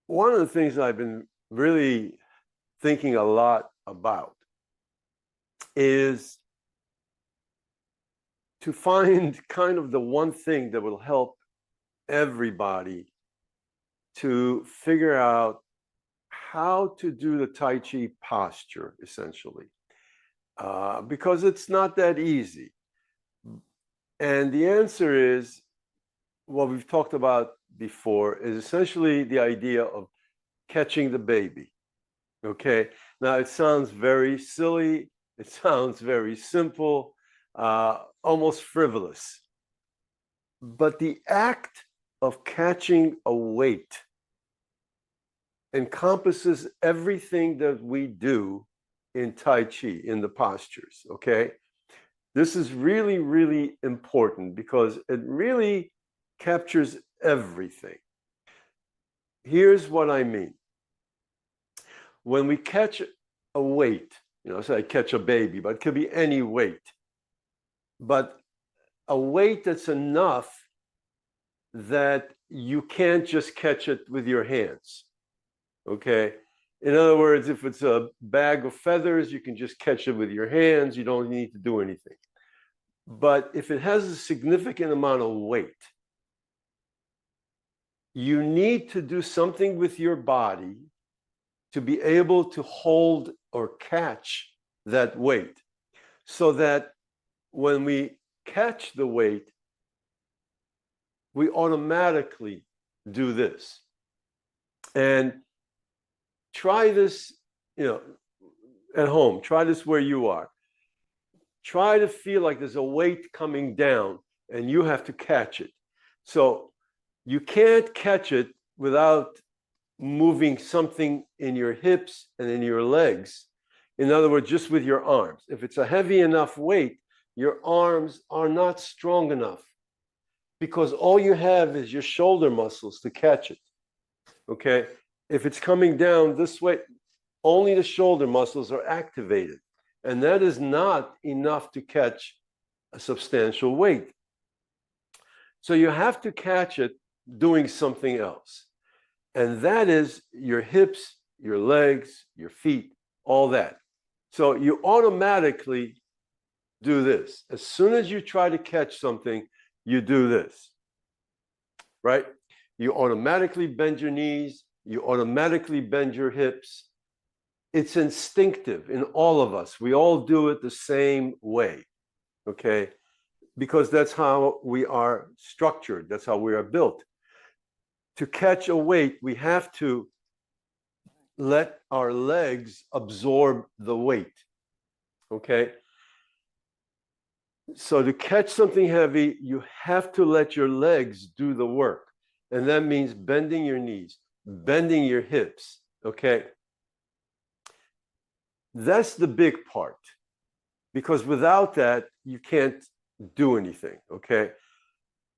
One of the things I've been really thinking a lot about is to find kind of the one thing that will help everybody to figure out how to do the Tai Chi posture, essentially, because it's not that easy. And the answer is what we've talked about before is essentially the idea of catching the baby. Okay. Now it sounds very silly. It sounds very simple, almost frivolous. But the act of catching a weight encompasses everything that we do in Tai Chi, in the postures. Okay. This is really, really important because it really captures everything. Here's what I mean. When we catch a weight, say I catch a baby, but it could be any weight, but a weight that's enough that you can't just catch it with your hands. Okay. In other words, if it's a bag of feathers, you can just catch it with your hands. You don't need to do anything. But if it has a significant amount of weight, you need to do something with your body to be able to hold or catch that weight, so that when we catch the weight, we automatically do this. And try this, at home. Try this where you are. Try to feel like there's a weight coming down and you have to catch it. So you can't catch it without moving something in your hips and in your legs. In other words, just with your arms. If it's a heavy enough weight, your arms are not strong enough because all you have is your shoulder muscles to catch it. Okay. If it's coming down this way, only the shoulder muscles are activated. And that is not enough to catch a substantial weight. So you have to catch it doing something else. And that is your hips, your legs, your feet, all that. So you automatically do this. As soon as you try to catch something, you do this, right? You automatically bend your knees. You automatically bend your hips. It's instinctive in all of us. We all do it the same way, okay? Because that's how we are structured. That's how we are built. To catch a weight, we have to let our legs absorb the weight, okay? So to catch something heavy, you have to let your legs do the work. And that means bending your knees, bending your hips, okay? That's the big part, because without that, you can't do anything, okay?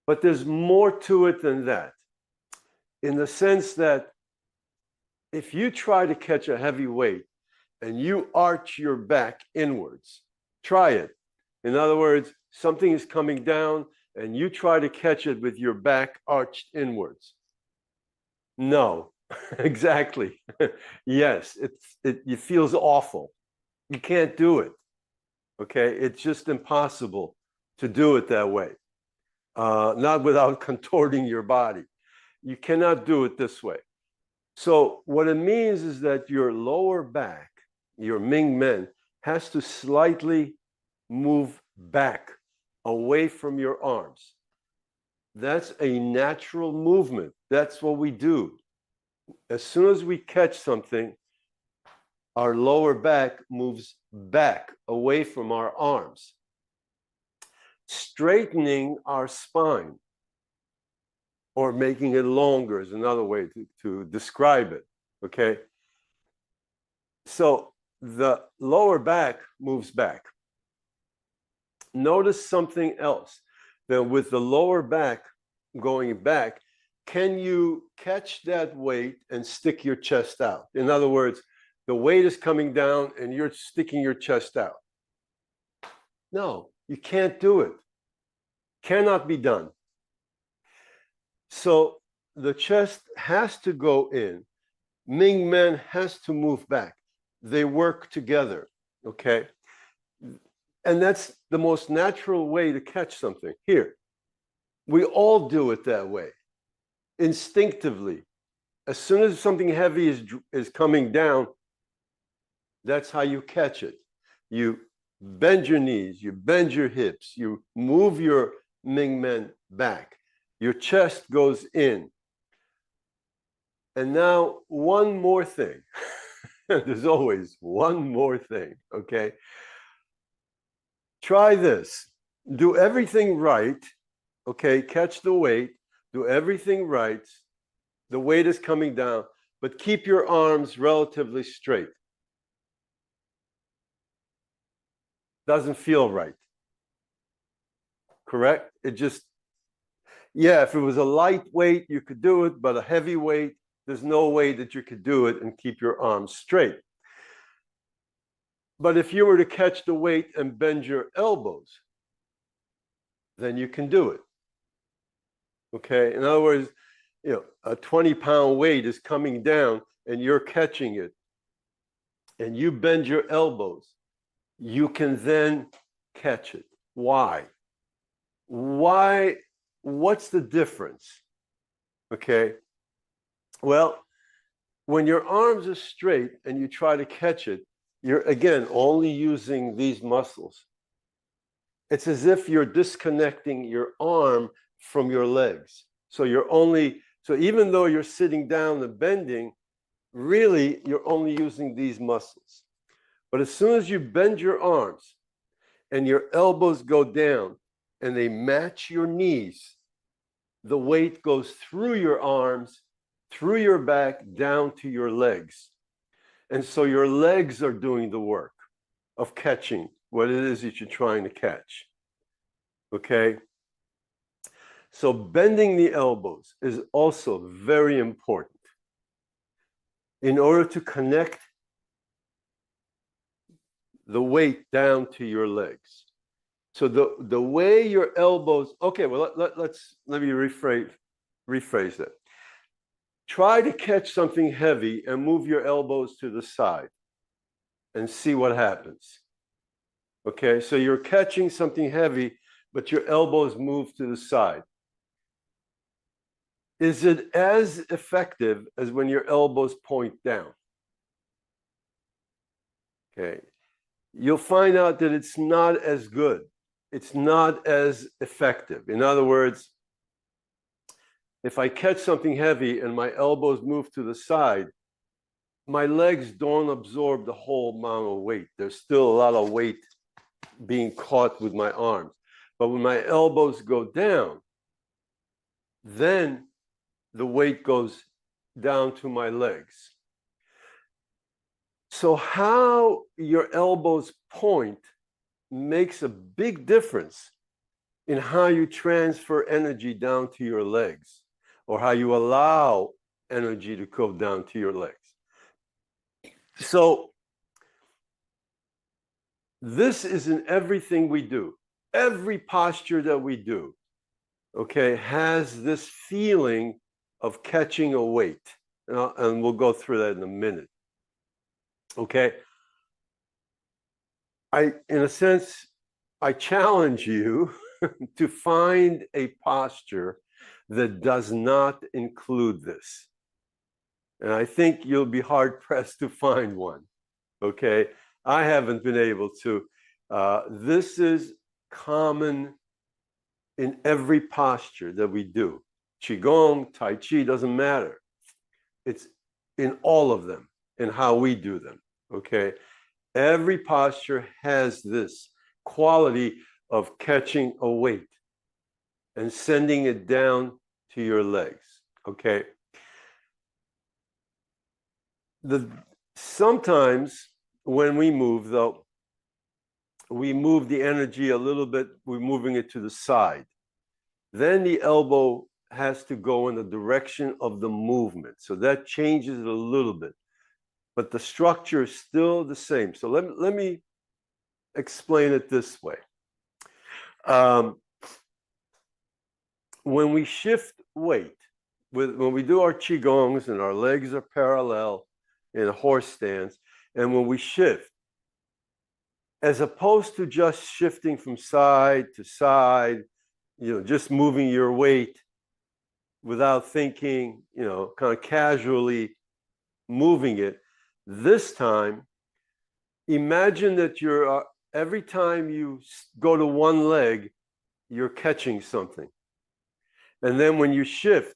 But there's more to it than that, in the sense that if you try to catch a heavy weight and you arch your back inwards, try it. In other words, something is coming down and you try to catch it with your back arched inwards. No, exactly. Yes, it feels awful. You can't do it. Okay, it's just impossible to do it that way. Not without contorting your body. You cannot do it this way. So what it means is that your lower back, your Ming Men, has to slightly move back away from your arms. That's a natural movement. That's what we do. As soon as we catch something, our lower back moves back away from our arms, straightening our spine, or making it longer is another way to describe it, okay? So the lower back moves back. Notice something else. That with the lower back going back, can you catch that weight and stick your chest out? In other words, the weight is coming down and you're sticking your chest out. No, you can't do it. Cannot be done. So the chest has to go in. Ming Men has to move back. They work together, okay? And that's the most natural way to catch something. Here, we all do it that way, instinctively. As soon as something heavy is coming down, that's how you catch it. You bend your knees, you bend your hips, you move your Ming Men back. Your chest goes in. And now, one more thing. There's always one more thing, okay? Try this. Do everything right, okay? Catch the weight, do everything right. The weight is coming down, but keep your arms relatively straight. Doesn't feel right. Correct? It just, yeah, if it was a light weight, you could do it, but a heavy weight, there's no way that you could do it and keep your arms straight. But if you were to catch the weight and bend your elbows, then you can do it. Okay? In other words, a 20-pound weight is coming down and you're catching it, and you bend your elbows, you can then catch it. Why? What's the difference? Okay? Well, when your arms are straight and you try to catch it, you're again only using these muscles. It's as if you're disconnecting your arm from your legs. So even though you're sitting down and bending, really you're only using these muscles. But as soon as you bend your arms and your elbows go down and they match your knees, the weight goes through your arms, through your back, down to your legs. And so your legs are doing the work of catching what it is that you're trying to catch. Okay? So bending the elbows is also very important in order to connect the weight down to your legs. So the way your elbows, okay, well, let me rephrase that. Try to catch something heavy and move your elbows to the side and see what happens. Okay, so you're catching something heavy, but your elbows move to the side. Is it as effective as when your elbows point down? Okay, you'll find out that it's not as good. It's not as effective. In other words, if I catch something heavy and my elbows move to the side, my legs don't absorb the whole amount of weight. There's still a lot of weight being caught with my arms. But when my elbows go down, then the weight goes down to my legs. So how your elbows point makes a big difference in how you transfer energy down to your legs, or how you allow energy to go down to your legs. So this is in everything we do. Every posture that we do, okay, has this feeling of catching a weight. And we'll go through that in a minute. Okay. In a sense, I challenge you to find a posture that does not include this. And I think you'll be hard pressed to find one. Okay. I haven't been able to. This is common in every posture that we do. Qigong, Tai Chi, doesn't matter. It's in all of them, in how we do them. Okay. Every posture has this quality of catching a weight and sending it down to your legs. Okay. Sometimes when we move, though, we move the energy a little bit, we're moving it to the side. Then the elbow has to go in the direction of the movement. So that changes it a little bit. But the structure is still the same. So let me explain it this way. When we shift weight, when we do our qigongs and our legs are parallel in a horse stance, and when we shift, as opposed to just shifting from side to side, just moving your weight without thinking, kind of casually moving it. This time, imagine that you're every time you go to one leg, you're catching something. And then when you shift,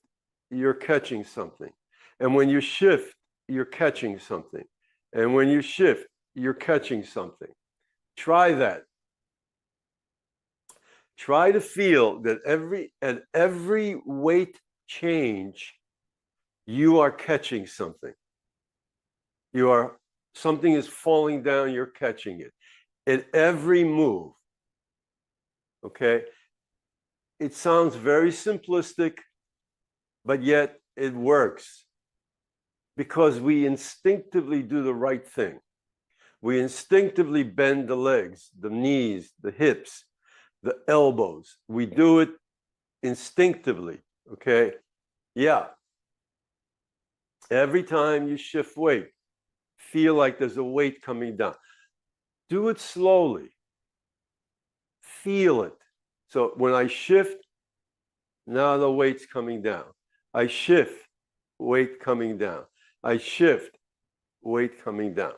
you're catching something. And when you shift, you're catching something. And when you shift, you're catching something. Try that. Try to feel that at every weight change, you are catching something. Something is falling down, you're catching it. At every move. Okay? It sounds very simplistic, but yet it works because we instinctively do the right thing. We instinctively bend the legs, the knees, the hips, the elbows. We do it instinctively, okay? Yeah. Every time you shift weight, feel like there's a weight coming down. Do it slowly. Feel it. So when I shift, now the weight's coming down. I shift, weight coming down. I shift, weight coming down.